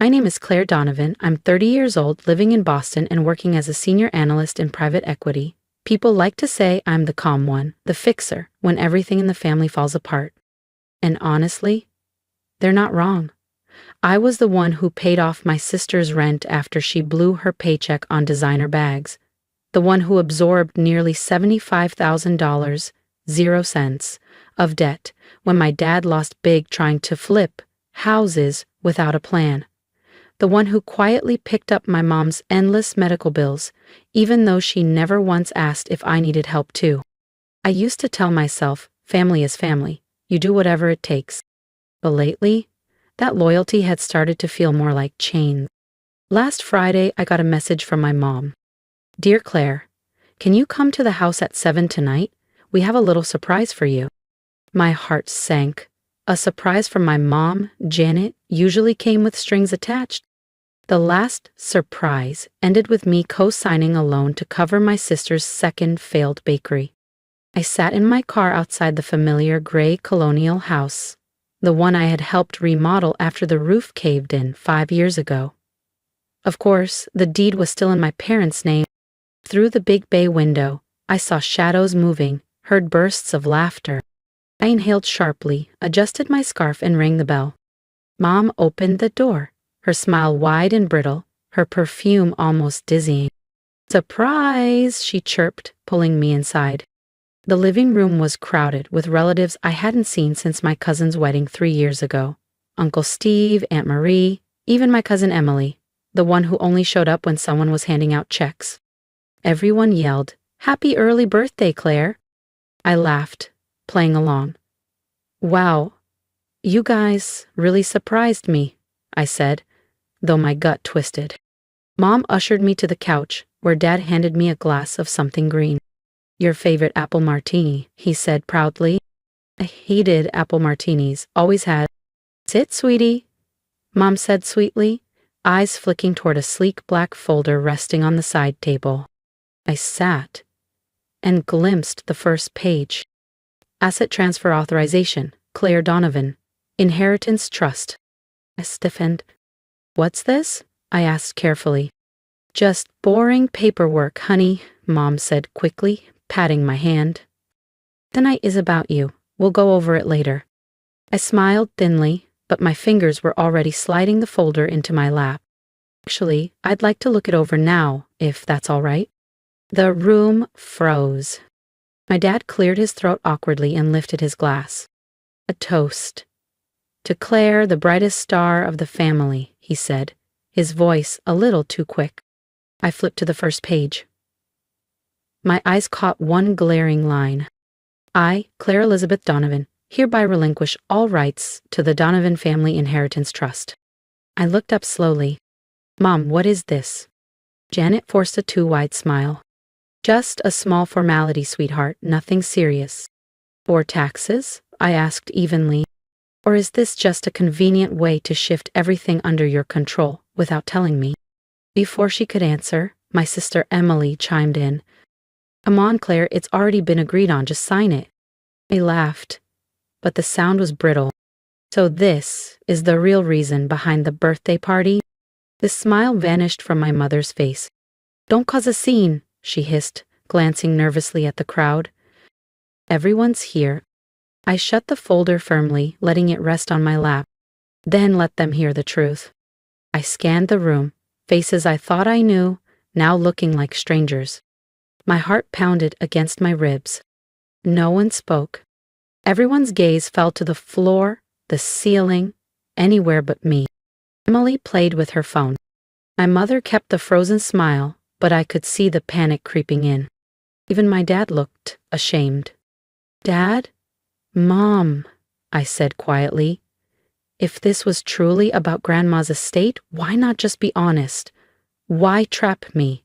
My name is Claire Donovan. I'm 30 years old, living in Boston and working as a senior analyst in private equity. People like to say I'm the calm one, the fixer, when everything in the family falls apart. And honestly, they're not wrong. I was the one who paid off my sister's rent after she blew her paycheck on designer bags. The one who absorbed nearly $75,000, 0 cents, of debt when my dad lost big trying to flip houses without a plan. The one who quietly picked up my mom's endless medical bills, even though she never once asked if I needed help too. I used to tell myself, family is family, you do whatever it takes. But lately, that loyalty had started to feel more like chains. Last Friday, I got a message from my mom. Dear Claire, can you come to the house at 7 tonight? We have a little surprise for you. My heart sank. A surprise from my mom, Janet, usually came with strings attached. The last surprise ended with me co-signing a loan to cover my sister's second failed bakery. I sat in my car outside the familiar gray colonial house, the one I had helped remodel after the roof caved in 5 years ago. Of course, the deed was still in my parents' name. Through the big bay window, I saw shadows moving, heard bursts of laughter. I inhaled sharply, adjusted my scarf, and rang the bell. Mom opened the door, her smile wide and brittle, her perfume almost dizzying. Surprise, she chirped, pulling me inside. The living room was crowded with relatives I hadn't seen since my cousin's wedding 3 years ago. Uncle Steve, Aunt Marie, even my cousin Emily, the one who only showed up when someone was handing out checks. Everyone yelled, "Happy early birthday, Claire!" I laughed, playing along. Wow, you guys really surprised me, I said, though my gut twisted. Mom ushered me to the couch, where Dad handed me a glass of something green. Your favorite apple martini, he said proudly. I hated apple martinis, always had. Sit, sweetie, Mom said sweetly, eyes flicking toward a sleek black folder resting on the side table. I sat and glimpsed the first page. Asset transfer authorization, Claire Donovan. Inheritance trust. I stiffened. What's this? I asked carefully. Just boring paperwork, honey, Mom said quickly, patting my hand. Tonight is about you. We'll go over it later. I smiled thinly, but my fingers were already sliding the folder into my lap. Actually, I'd like to look it over now, if that's all right. The room froze. My dad cleared his throat awkwardly and lifted his glass. A toast. To Claire, the brightest star of the family, he said, his voice a little too quick. I flipped to the first page. My eyes caught one glaring line. I, Claire Elizabeth Donovan, hereby relinquish all rights to the Donovan Family Inheritance Trust. I looked up slowly. Mom, what is this? Janet forced a too wide smile. Just a small formality, sweetheart, nothing serious. For taxes? I asked evenly. Or is this just a convenient way to shift everything under your control without telling me? Before she could answer, my sister Emily chimed in. Come on, Claire, it's already been agreed on, just sign it. I laughed, but the sound was brittle. So this is the real reason behind the birthday party? The smile vanished from my mother's face. Don't cause a scene, she hissed, glancing nervously at the crowd. Everyone's here. I shut the folder firmly, letting it rest on my lap. Then let them hear the truth. I scanned the room, faces I thought I knew, now looking like strangers. My heart pounded against my ribs. No one spoke. Everyone's gaze fell to the floor, the ceiling, anywhere but me. Emily played with her phone. My mother kept the frozen smile, but I could see the panic creeping in. Even my dad looked ashamed. Dad? Mom, I said quietly. If this was truly about Grandma's estate, why not just be honest? Why trap me?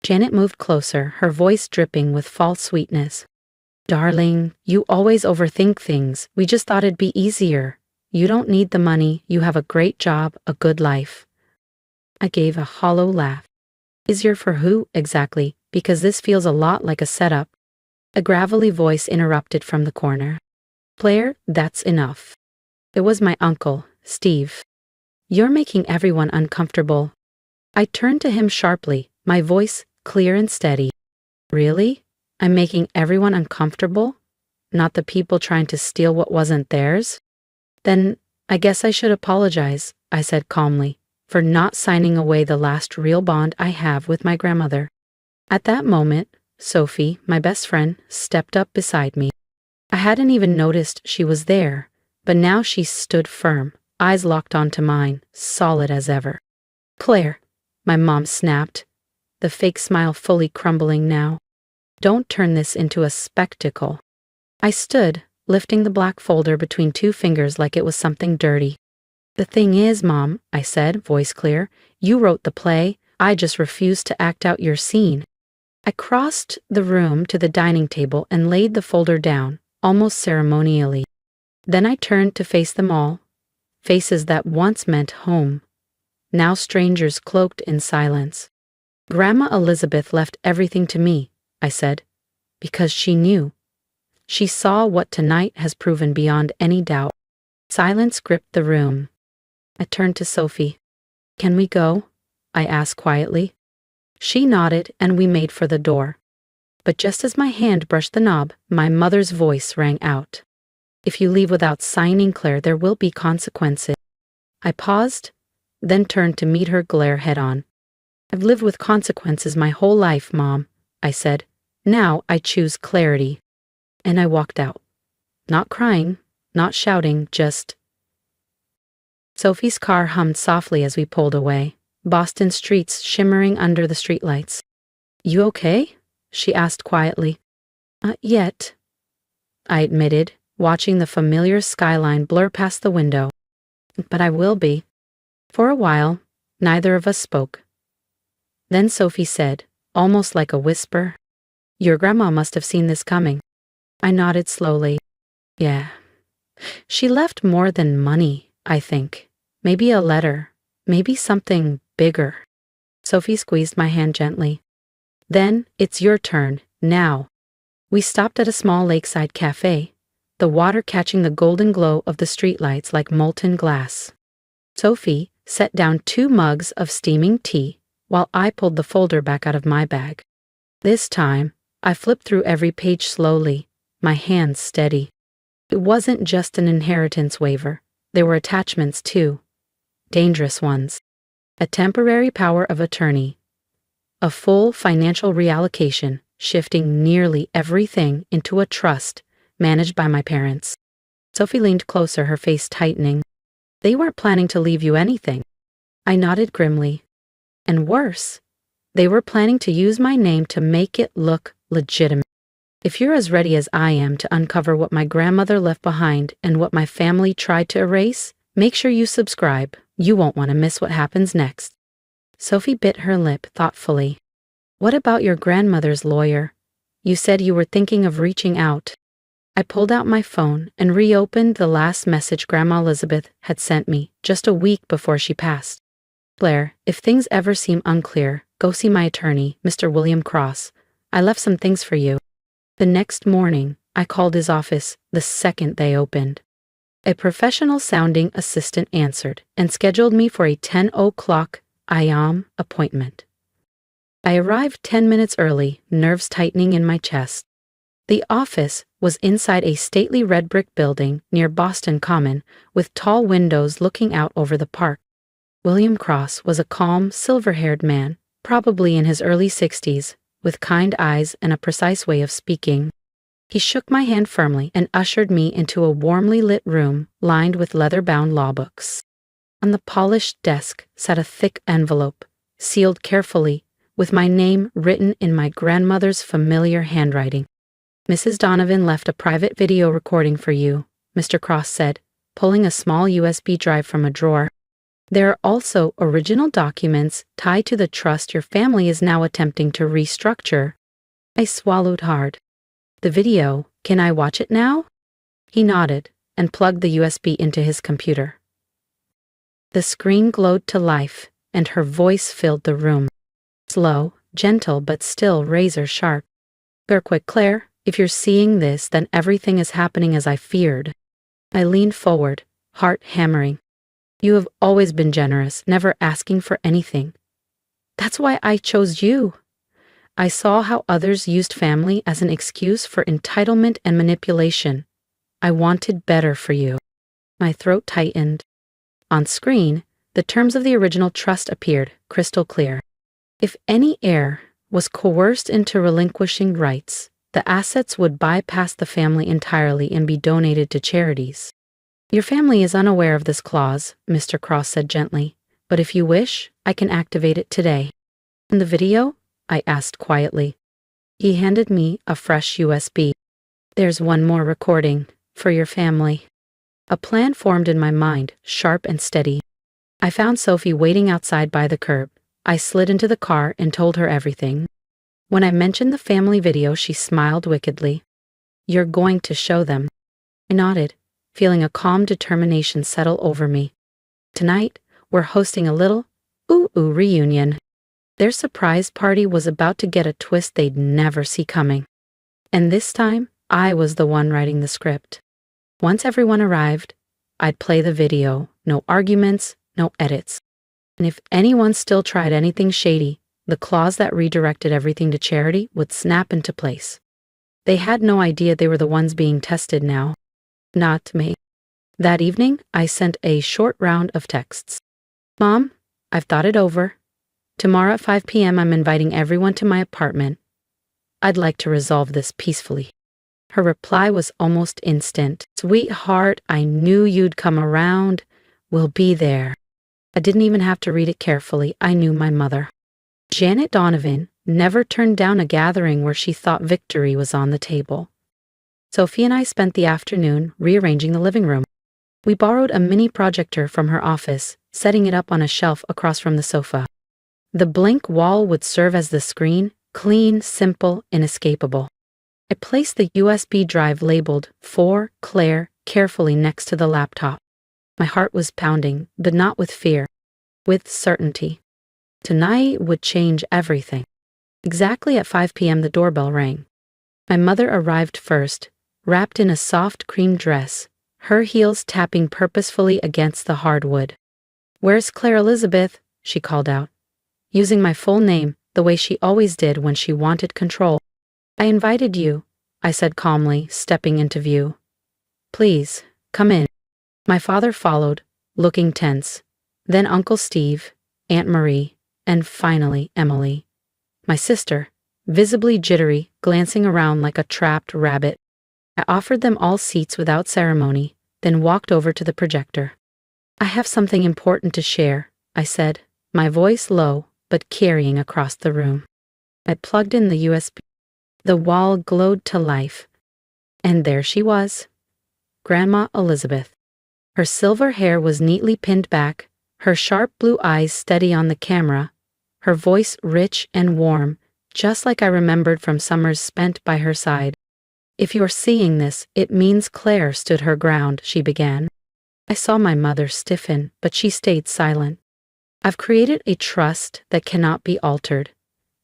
Janet moved closer, her voice dripping with false sweetness. Darling, you always overthink things. We just thought it'd be easier. You don't need the money. You have a great job, a good life. I gave a hollow laugh. Easier for who, exactly? Because this feels a lot like a setup. A gravelly voice interrupted from the corner. Claire, that's enough. It was my uncle, Steve. You're making everyone uncomfortable. I turned to him sharply, my voice clear and steady. Really? I'm making everyone uncomfortable? Not the people trying to steal what wasn't theirs? Then I guess I should apologize, I said calmly, for not signing away the last real bond I have with my grandmother. At that moment, Sophie, my best friend, stepped up beside me. I hadn't even noticed she was there, but now she stood firm, eyes locked onto mine, solid as ever. Claire, my mom snapped, the fake smile fully crumbling now. Don't turn this into a spectacle. I stood, lifting the black folder between two fingers like it was something dirty. The thing is, Mom, I said, voice clear, you wrote the play, I just refused to act out your scene. I crossed the room to the dining table and laid the folder down, almost ceremonially. Then I turned to face them all, faces that once meant home, now strangers cloaked in silence. Grandma Elizabeth left everything to me, I said, because she knew. She saw what tonight has proven beyond any doubt. Silence gripped the room. I turned to Sophie. Can we go? I asked quietly. She nodded and we made for the door. But just as my hand brushed the knob, my mother's voice rang out. If you leave without signing, Claire, there will be consequences. I paused, then turned to meet her glare head-on. I've lived with consequences my whole life, Mom, I said. Now I choose clarity. And I walked out. Not crying, not shouting, just... Sophie's car hummed softly as we pulled away, Boston streets shimmering under the streetlights. You okay? She asked quietly. Not yet, I admitted, watching the familiar skyline blur past the window. But I will be. For a while, neither of us spoke. Then Sophie said, almost like a whisper, Your grandma must have seen this coming. I nodded slowly. Yeah. She left more than money, I think. Maybe a letter. Maybe something bigger. Sophie squeezed my hand gently. Then, it's your turn, now. We stopped at a small lakeside cafe, the water catching the golden glow of the streetlights like molten glass. Sophie set down 2 mugs of steaming tea, while I pulled the folder back out of my bag. This time, I flipped through every page slowly, my hands steady. It wasn't just an inheritance waiver. There were attachments too. Dangerous ones. A temporary power of attorney. A full financial reallocation, shifting nearly everything into a trust managed by my parents. Sophie leaned closer, her face tightening. They weren't planning to leave you anything. I nodded grimly. And worse, they were planning to use my name to make it look legitimate. If you're as ready as I am to uncover what my grandmother left behind and what my family tried to erase, make sure you subscribe. You won't want to miss what happens next. Sophie bit her lip thoughtfully. What about your grandmother's lawyer? You said you were thinking of reaching out. I pulled out my phone and reopened the last message Grandma Elizabeth had sent me just a week before she passed. Claire, if things ever seem unclear, go see my attorney, Mr. William Cross. I left some things for you. The next morning, I called his office the second they opened. A professional-sounding assistant answered and scheduled me for a 10 o'clock IAM appointment. I arrived 10 minutes early, nerves tightening in my chest. The office was inside a stately red brick building near Boston Common with tall windows looking out over the park. William Cross was a calm, silver-haired man, probably in his early 60s, with kind eyes and a precise way of speaking. He shook my hand firmly and ushered me into a warmly lit room lined with leather-bound law books. On the polished desk sat a thick envelope, sealed carefully, with my name written in my grandmother's familiar handwriting. Mrs. Donovan left a private video recording for you, Mr. Cross said, pulling a small USB drive from a drawer. There are also original documents tied to the trust your family is now attempting to restructure. I swallowed hard. The video, can I watch it now? He nodded and plugged the USB into his computer. The screen glowed to life, and her voice filled the room. Slow, gentle, but still razor sharp. Bear quick, Claire. If you're seeing this, then everything is happening as I feared. I leaned forward, heart hammering. You have always been generous, never asking for anything. That's why I chose you. I saw how others used family as an excuse for entitlement and manipulation. I wanted better for you. My throat tightened. On screen, the terms of the original trust appeared, crystal clear. If any heir was coerced into relinquishing rights, the assets would bypass the family entirely and be donated to charities. Your family is unaware of this clause, Mr. Cross said gently, but if you wish, I can activate it today. In the video? I asked quietly. He handed me a fresh USB. There's one more recording, for your family. A plan formed in my mind, sharp and steady. I found Sophie waiting outside by the curb. I slid into the car and told her everything. When I mentioned the family video, she smiled wickedly. You're going to show them. I nodded, feeling a calm determination settle over me. Tonight, we're hosting a little ooh-ooh reunion. Their surprise party was about to get a twist they'd never see coming. And this time, I was the one writing the script. Once everyone arrived, I'd play the video. No arguments, no edits. And if anyone still tried anything shady, the clause that redirected everything to charity would snap into place. They had no idea they were the ones being tested now. Not me. That evening, I sent a short round of texts. Mom, I've thought it over. Tomorrow at 5 p.m. I'm inviting everyone to my apartment. I'd like to resolve this peacefully. Her reply was almost instant. Sweetheart, I knew you'd come around. We'll be there. I didn't even have to read it carefully. I knew my mother. Janet Donovan never turned down a gathering where she thought victory was on the table. Sophie and I spent the afternoon rearranging the living room. We borrowed a mini projector from her office, setting it up on a shelf across from the sofa. The blank wall would serve as the screen, clean, simple, inescapable. I placed the USB drive labeled For Claire carefully next to the laptop. My heart was pounding, but not with fear, with certainty. Tonight would change everything. Exactly at 5 p.m. the doorbell rang. My mother arrived first, wrapped in a soft cream dress, her heels tapping purposefully against the hardwood. Where's Claire Elizabeth? She called out, using my full name the way she always did when she wanted control. I invited you, I said calmly, stepping into view. Please, come in. My father followed, looking tense. Then Uncle Steve, Aunt Marie, and finally Emily. My sister, visibly jittery, glancing around like a trapped rabbit. I offered them all seats without ceremony, then walked over to the projector. I have something important to share, I said, my voice low but carrying across the room. I plugged in the USB. The wall glowed to life. And there she was, Grandma Elizabeth. Her silver hair was neatly pinned back, her sharp blue eyes steady on the camera, her voice rich and warm, just like I remembered from summers spent by her side. If you're seeing this, it means Claire stood her ground, she began. I saw my mother stiffen, but she stayed silent. I've created a trust that cannot be altered.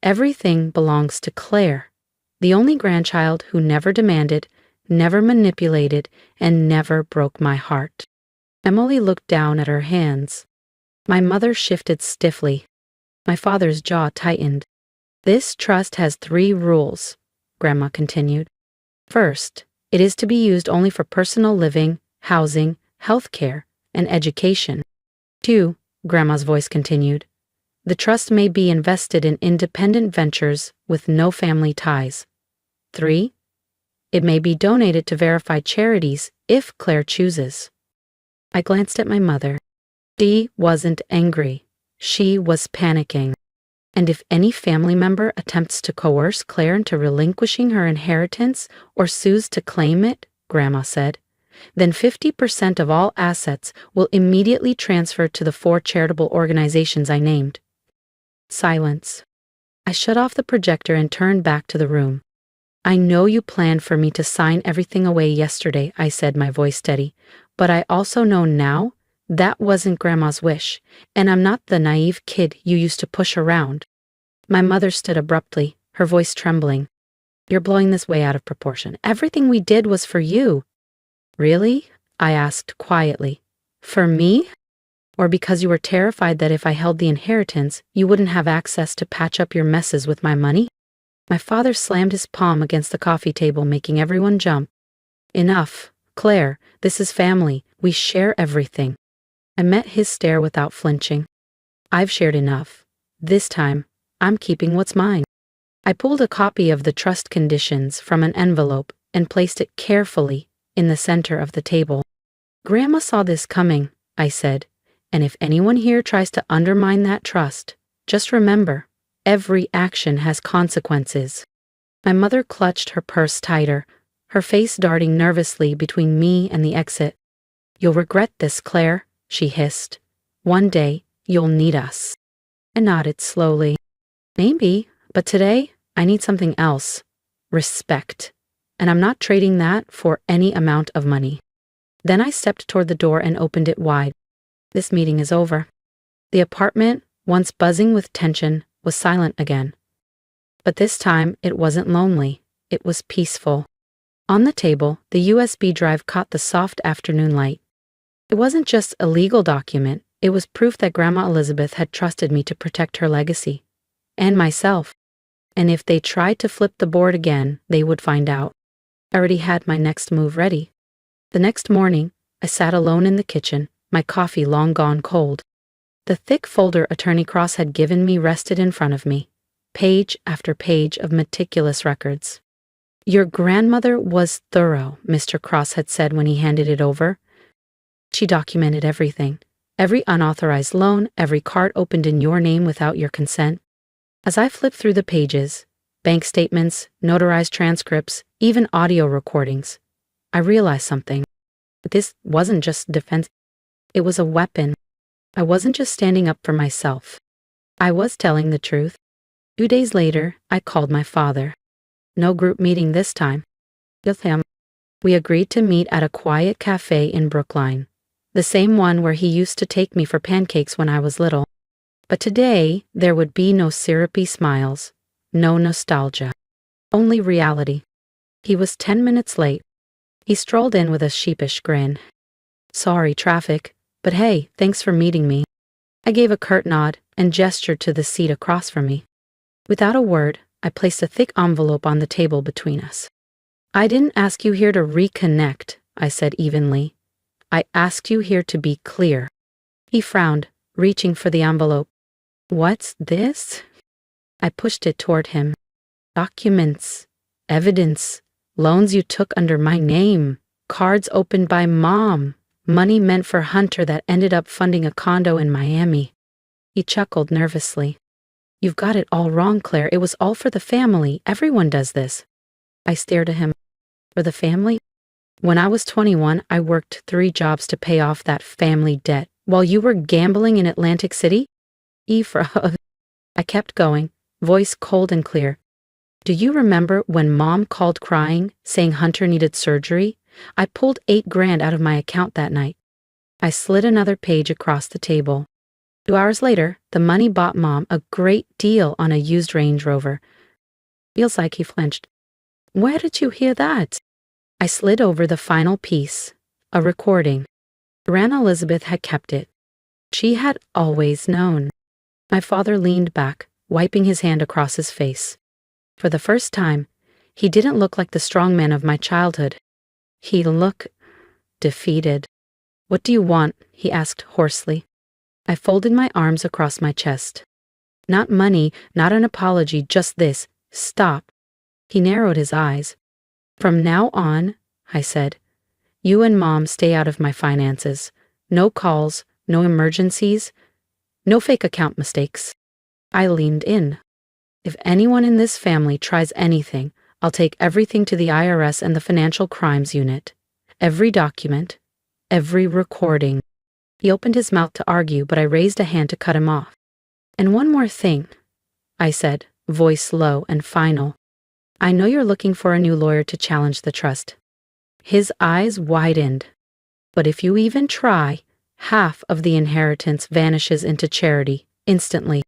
Everything belongs to Claire, the only grandchild who never demanded, never manipulated, and never broke my heart. Emily looked down at her hands. My mother shifted stiffly. My father's jaw tightened. This trust has 3 rules, Grandma continued. First, it is to be used only for personal living, housing, health care, and education. 2, Grandma's voice continued. The trust may be invested in independent ventures with no family ties. 3, it may be donated to verified charities if Claire chooses. I glanced at my mother. She wasn't angry. She was panicking. And if any family member attempts to coerce Claire into relinquishing her inheritance or sues to claim it, Grandma said, then 50% of all assets will immediately transfer to the 4 charitable organizations I named. Silence. I shut off the projector and turned back to the room. I know you planned for me to sign everything away yesterday, I said, my voice steady, but I also know now that wasn't Grandma's wish, and I'm not the naive kid you used to push around. My mother stood abruptly, her voice trembling. You're blowing this way out of proportion. Everything we did was for you. Really? I asked quietly. For me? Or because you were terrified that if I held the inheritance, you wouldn't have access to patch up your messes with my money? My father slammed his palm against the coffee table, making everyone jump. Enough, Claire, this is family, we share everything. I met his stare without flinching. I've shared enough. This time, I'm keeping what's mine. I pulled a copy of the trust conditions from an envelope and placed it carefully in the center of the table. Grandma saw this coming, I said, and if anyone here tries to undermine that trust, just remember, every action has consequences. My mother clutched her purse tighter, her face darting nervously between me and the exit. You'll regret this, Claire, she hissed. One day, you'll need us. I nodded slowly. Maybe, but today, I need something else. Respect. And I'm not trading that for any amount of money. Then I stepped toward the door and opened it wide. This meeting is over. The apartment, once buzzing with tension, was silent again. But this time, it wasn't lonely. It was peaceful. On the table, the USB drive caught the soft afternoon light. It wasn't just a legal document, it was proof that Grandma Elizabeth had trusted me to protect her legacy. And myself. And if they tried to flip the board again, they would find out. I already had my next move ready. The next morning, I sat alone in the kitchen, my coffee long gone cold. The thick folder Attorney Cross had given me rested in front of me, page after page of meticulous records. Your grandmother was thorough, Mr. Cross had said when he handed it over. She documented everything, every unauthorized loan, every card opened in your name without your consent. As I flipped through the pages, bank statements, notarized transcripts, even audio recordings, I realized something. This wasn't just defense, it was a weapon. I wasn't just standing up for myself. I was telling the truth. 2 days later, I called my father. No group meeting this time. With him, we agreed to meet at a quiet cafe in Brookline, the same one where he used to take me for pancakes when I was little. But today, there would be no syrupy smiles, no nostalgia, only reality. He was 10 minutes late. He strolled in with a sheepish grin. Sorry, traffic, but hey, thanks for meeting me. I gave a curt nod and gestured to the seat across from me. Without a word, I placed a thick envelope on the table between us. I didn't ask you here to reconnect, I said evenly. I asked you here to be clear. He frowned, reaching for the envelope. What's this? I pushed it toward him. Documents, evidence, loans you took under my name, cards opened by Mom, money meant for Hunter that ended up funding a condo in Miami. He chuckled nervously. You've got it all wrong, Claire. It was all for the family. Everyone does this. I stared at him. For the family? When I was 21, I worked 3 jobs to pay off that family debt while you were gambling in Atlantic City? I kept going, voice cold and clear. Do you remember when Mom called crying, saying Hunter needed surgery? I pulled $8 grand out of my account that night. I slid another page across the table. 2 hours later, the money bought Mom a great deal on a used Range Rover. Feels like he flinched. Where did you hear that? I slid over the final piece, a recording. Grandma Elizabeth had kept it. She had always known. My father leaned back, wiping his hand across his face. For the first time, he didn't look like the strong man of my childhood. He looked defeated. What do you want? He asked hoarsely. I folded my arms across my chest. Not money, not an apology, just this. Stop. He narrowed his eyes. From now on, I said, you and Mom stay out of my finances. No calls, no emergencies, no fake account mistakes. I leaned in. If anyone in this family tries anything, I'll take everything to the IRS and the Financial Crimes Unit. Every document, every recording. He opened his mouth to argue, but I raised a hand to cut him off. And one more thing, I said, voice low and final. I know you're looking for a new lawyer to challenge the trust. His eyes widened. But if you even try, half of the inheritance vanishes into charity, instantly.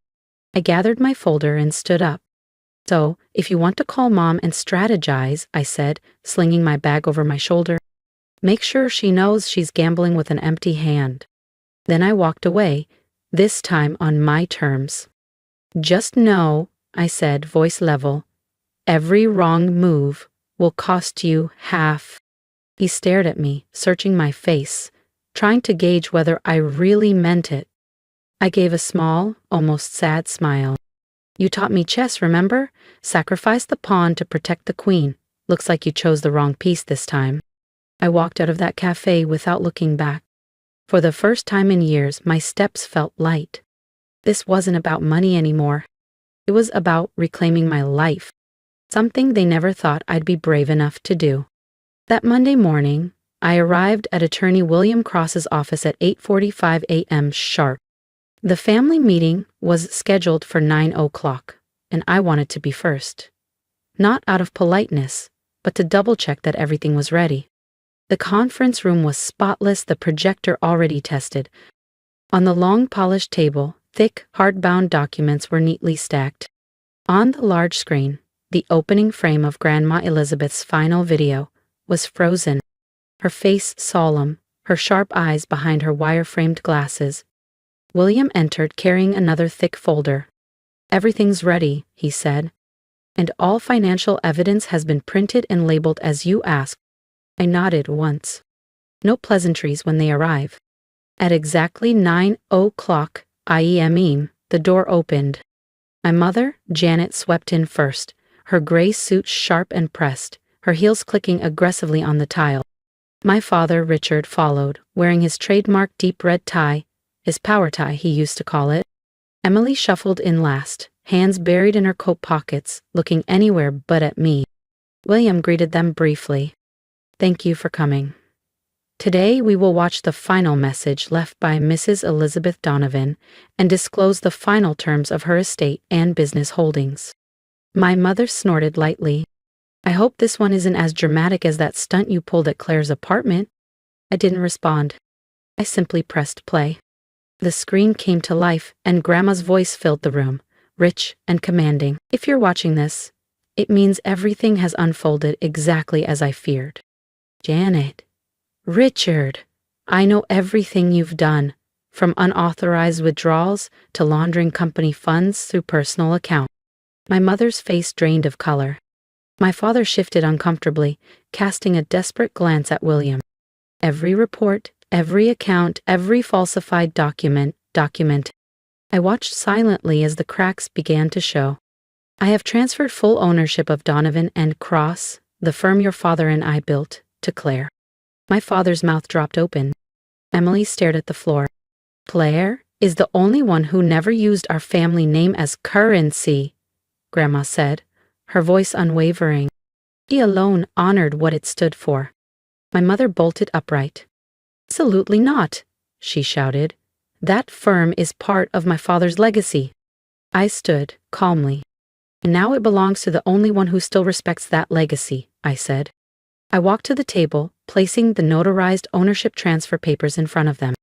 I gathered my folder and stood up. So, if you want to call Mom and strategize, I said, slinging my bag over my shoulder, make sure she knows she's gambling with an empty hand. Then I walked away, this time on my terms. Just know, I said, voice level, every wrong move will cost you half. He stared at me, searching my face, trying to gauge whether I really meant it. I gave a small, almost sad smile. You taught me chess, remember? Sacrifice the pawn to protect the queen. Looks like you chose the wrong piece this time. I walked out of that cafe without looking back. For the first time in years, my steps felt light. This wasn't about money anymore. It was about reclaiming my life, something they never thought I'd be brave enough to do. That Monday morning, I arrived at Attorney William Cross's office at 8:45 a.m. sharp. The family meeting was scheduled for 9 o'clock, and I wanted to be first. Not out of politeness, but to double-check that everything was ready. The conference room was spotless, the projector already tested. On the long polished table, thick, hardbound documents were neatly stacked. On the large screen, the opening frame of Grandma Elizabeth's final video was frozen, her face solemn, her sharp eyes behind her wire-framed glasses. William entered carrying another thick folder. Everything's ready, he said, and all financial evidence has been printed and labeled as you asked. I nodded once. No pleasantries when they arrive. At exactly 9 o'clock IEM, the door opened. My mother, Janet, swept in first, her gray suit sharp and pressed, her heels clicking aggressively on the tile. My father, Richard, followed, wearing his trademark deep red tie, his power tie he used to call it. Emily shuffled in last, hands buried in her coat pockets, looking anywhere but at me. William greeted them briefly. Thank you for coming. Today we will watch the final message left by Mrs. Elizabeth Donovan and disclose the final terms of her estate and business holdings. My mother snorted lightly. I hope this one isn't as dramatic as that stunt you pulled at Claire's apartment. I didn't respond. I simply pressed play. The screen came to life and Grandma's voice filled the room, rich and commanding. If you're watching this, it means everything has unfolded exactly as I feared. Janet. Richard. I know everything you've done, from unauthorized withdrawals to laundering company funds through personal accounts. My mother's face drained of color. My father shifted uncomfortably, casting a desperate glance at William. Every report, every account, every falsified document. I watched silently as the cracks began to show. I have transferred full ownership of Donovan and Cross, the firm your father and I built, to Claire. My father's mouth dropped open. Emily stared at the floor. Claire is the only one who never used our family name as currency, Grandma said, her voice unwavering. She alone honored what it stood for. My mother bolted upright. Absolutely not, she shouted. That firm is part of my father's legacy. I stood, calmly. And now it belongs to the only one who still respects that legacy, I said. I walked to the table, placing the notarized ownership transfer papers in front of them.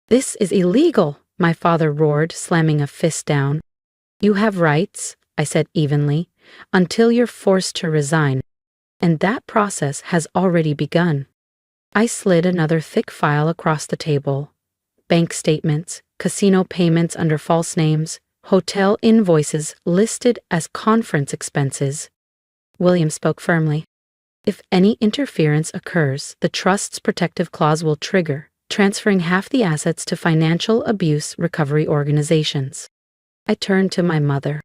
This is illegal, my father roared, slamming a fist down. You have rights, I said evenly, until you're forced to resign. And that process has already begun. I slid another thick file across the table. Bank statements, casino payments under false names, hotel invoices listed as conference expenses. William spoke firmly. If any interference occurs, the trust's protective clause will trigger, transferring half the assets to financial abuse recovery organizations. I turned to my mother.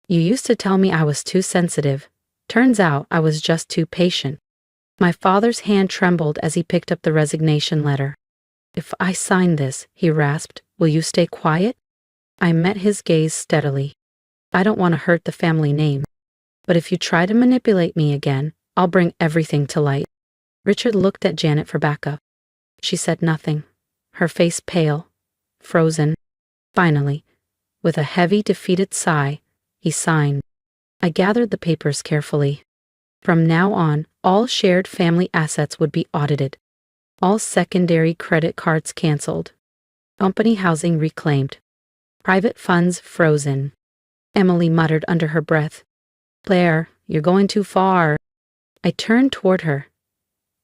You used to tell me I was too sensitive. Turns out I was just too patient. My father's hand trembled as he picked up the resignation letter. If I sign this, he rasped, will you stay quiet? I met his gaze steadily. I don't want to hurt the family name. But if you try to manipulate me again, I'll bring everything to light. Richard looked at Janet for backup. She said nothing, her face pale, frozen. Finally, with a heavy, defeated sigh, he signed. I gathered the papers carefully. From now on, all shared family assets would be audited. All secondary credit cards canceled. Company housing reclaimed. Private funds frozen. Emily muttered under her breath. Claire, you're going too far. I turned toward her,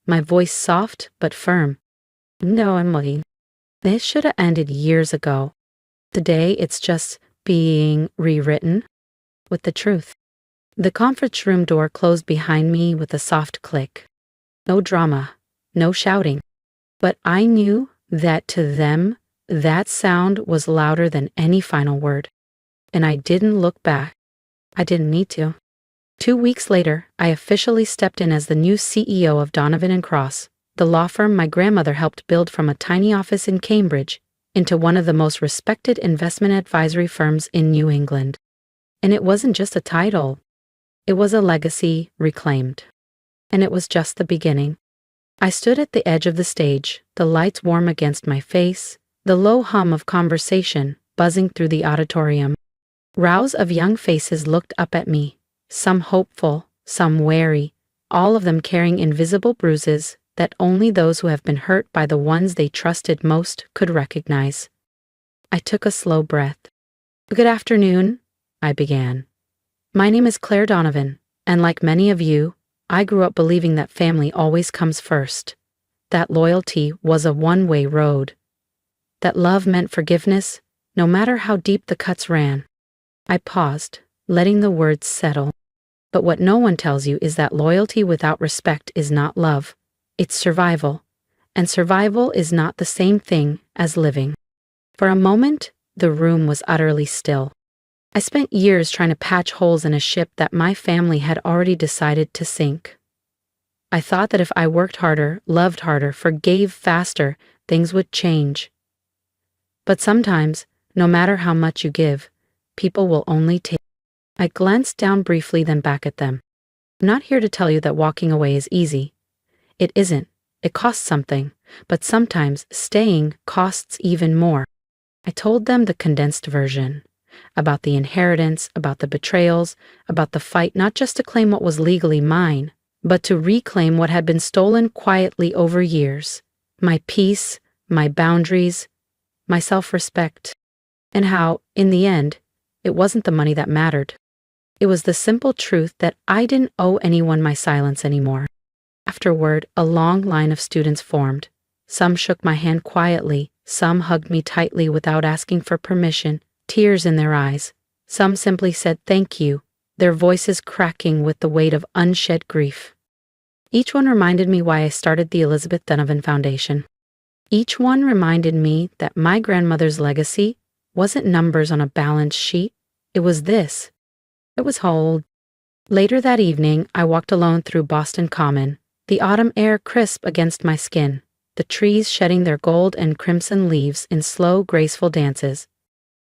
my voice soft but firm. No, Emily. This should have ended years ago. Today, it's just being rewritten with the truth. The conference room door closed behind me with a soft click. No drama, no shouting. But I knew that to them, that sound was louder than any final word. And I didn't look back. I didn't need to. 2 weeks later, I officially stepped in as the new CEO of Donovan and Cross, the law firm my grandmother helped build from a tiny office in Cambridge into one of the most respected investment advisory firms in New England. And it wasn't just a title. It was a legacy reclaimed. And it was just the beginning. I stood at the edge of the stage, the lights warm against my face, the low hum of conversation buzzing through the auditorium. Rows of young faces looked up at me, some hopeful, some wary, all of them carrying invisible bruises that only those who have been hurt by the ones they trusted most could recognize. I took a slow breath. "Good afternoon," I began. "My name is Claire Donovan, and like many of you, I grew up believing that family always comes first, that loyalty was a one-way road, that love meant forgiveness, no matter how deep the cuts ran." I paused, letting the words settle. But what no one tells you is that loyalty without respect is not love. It's survival. And survival is not the same thing as living. For a moment, the room was utterly still. I spent years trying to patch holes in a ship that my family had already decided to sink. I thought that if I worked harder, loved harder, forgave faster, things would change. But sometimes, no matter how much you give, people will only take. I glanced down briefly, then back at them. I'm not here to tell you that walking away is easy. It isn't. It costs something, but sometimes staying costs even more. I told them the condensed version, about the inheritance, about the betrayals, about the fight not just to claim what was legally mine, but to reclaim what had been stolen quietly over years. My peace, my boundaries, my self-respect. And how, in the end, it wasn't the money that mattered. It was the simple truth that I didn't owe anyone my silence anymore. Afterward, a long line of students formed. Some shook my hand quietly, some hugged me tightly without asking for permission, tears in their eyes. Some simply said thank you, their voices cracking with the weight of unshed grief. Each one reminded me why I started the Elizabeth Donovan Foundation. Each one reminded me that my grandmother's legacy wasn't numbers on a balance sheet. It was this. It was whole. Later that evening, I walked alone through Boston Common, the autumn air crisp against my skin, the trees shedding their gold and crimson leaves in slow, graceful dances.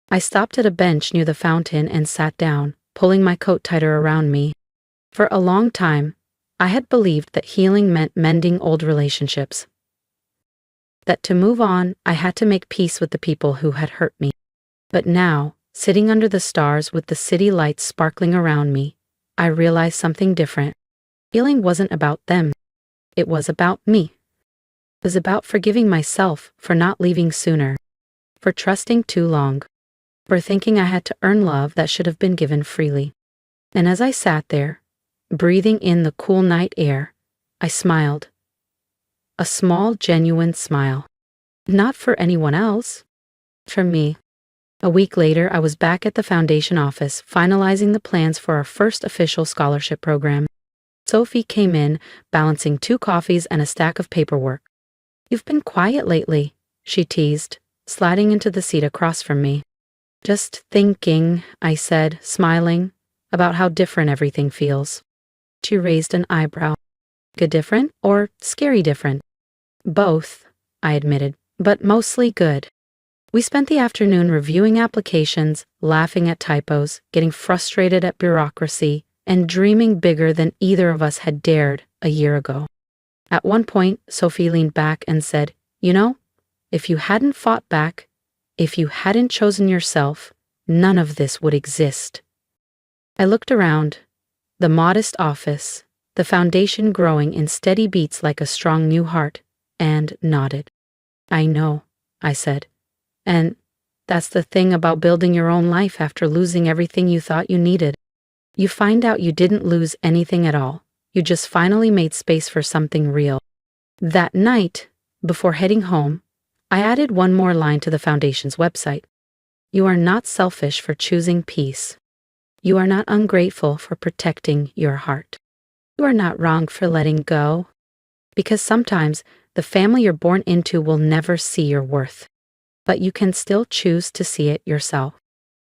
I stopped at a bench near the fountain and sat down, pulling my coat tighter around me. For a long time, I had believed that healing meant mending old relationships. That to move on, I had to make peace with the people who had hurt me. But now, sitting under the stars with the city lights sparkling around me, I realized something different. Healing wasn't about them. It was about me. It was about forgiving myself for not leaving sooner, for trusting too long, for thinking I had to earn love that should have been given freely. And as I sat there, breathing in the cool night air, I smiled. A small, genuine smile. Not for anyone else. For me. A week later, I was back at the foundation office, finalizing the plans for our first official scholarship program. Sophie came in, balancing 2 coffees and a stack of paperwork. "You've been quiet lately," she teased, sliding into the seat across from me. "Just thinking," I said, smiling, "about how different everything feels." She raised an eyebrow. "Good different or scary different?" "Both," I admitted, "but mostly good." We spent the afternoon reviewing applications, laughing at typos, getting frustrated at bureaucracy, and dreaming bigger than either of us had dared a year ago. At one point, Sophie leaned back and said, "You know, if you hadn't fought back, if you hadn't chosen yourself, none of this would exist." I looked around, the modest office, the foundation growing in steady beats like a strong new heart, and nodded. "I know," I said. "And that's the thing about building your own life after losing everything you thought you needed. You find out you didn't lose anything at all. You just finally made space for something real." That night, before heading home, I added one more line to the foundation's website. You are not selfish for choosing peace. You are not ungrateful for protecting your heart. You are not wrong for letting go. Because sometimes the family you're born into will never see your worth, but you can still choose to see it yourself.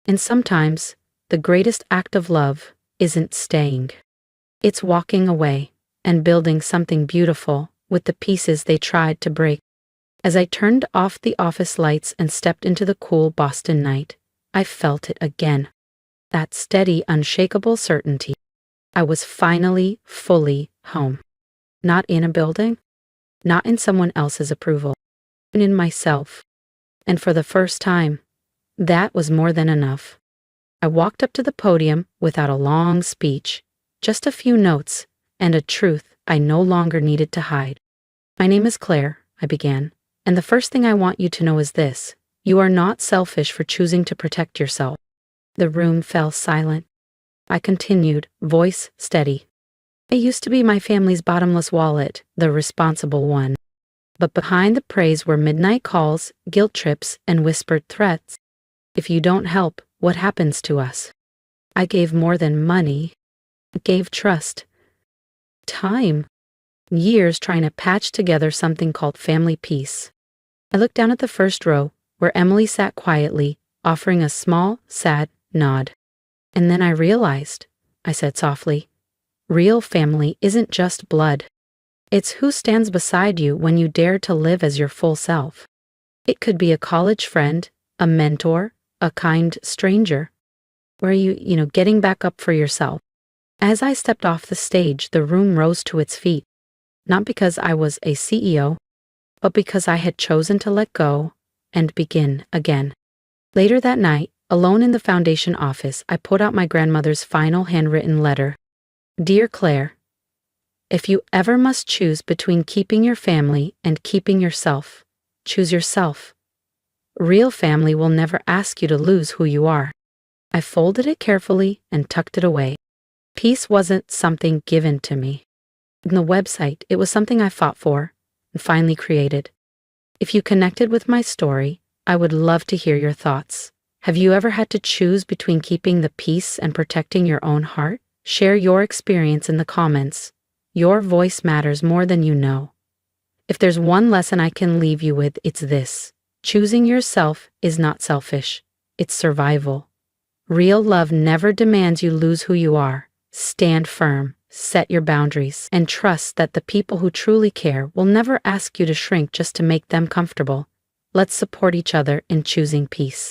And sometimes the greatest act of love isn't staying. It's walking away and building something beautiful with the pieces they tried to break. As I turned off the office lights and stepped into the cool Boston night, I felt it again. That steady, unshakable certainty. I was finally fully home. Not in a building, not in someone else's approval, but in myself. And for the first time, that was more than enough. I walked up to the podium without a long speech, just a few notes, and a truth I no longer needed to hide. My name is Claire, I began, and the first thing I want you to know is this: you are not selfish for choosing to protect yourself. The room fell silent. I continued, voice steady. It used to be my family's bottomless wallet, the responsible one. But behind the praise were midnight calls, guilt trips, and whispered threats. If you don't help, what happens to us? I gave more than money. I gave trust. Time. Years trying to patch together something called family peace. I looked down at the first row, where Emily sat quietly, offering a small, sad nod. And then I realized, I said softly, real family isn't just blood. It's who stands beside you when you dare to live as your full self. It could be a college friend, a mentor, a kind stranger. Or getting back up for yourself. As I stepped off the stage, the room rose to its feet. Not because I was a CEO, but because I had chosen to let go and begin again. Later that night, alone in the foundation office, I pulled out my grandmother's final handwritten letter. Dear Claire, if you ever must choose between keeping your family and keeping yourself, choose yourself. Real family will never ask you to lose who you are. I folded it carefully and tucked it away. Peace wasn't something given to me. In the website, it was something I fought for and finally created. If you connected with my story, I would love to hear your thoughts. Have you ever had to choose between keeping the peace and protecting your own heart? Share your experience in the comments. Your voice matters more than you know. If there's one lesson I can leave you with, it's this. Choosing yourself is not selfish. It's survival. Real love never demands you lose who you are. Stand firm, set your boundaries, and trust that the people who truly care will never ask you to shrink just to make them comfortable. Let's support each other in choosing peace.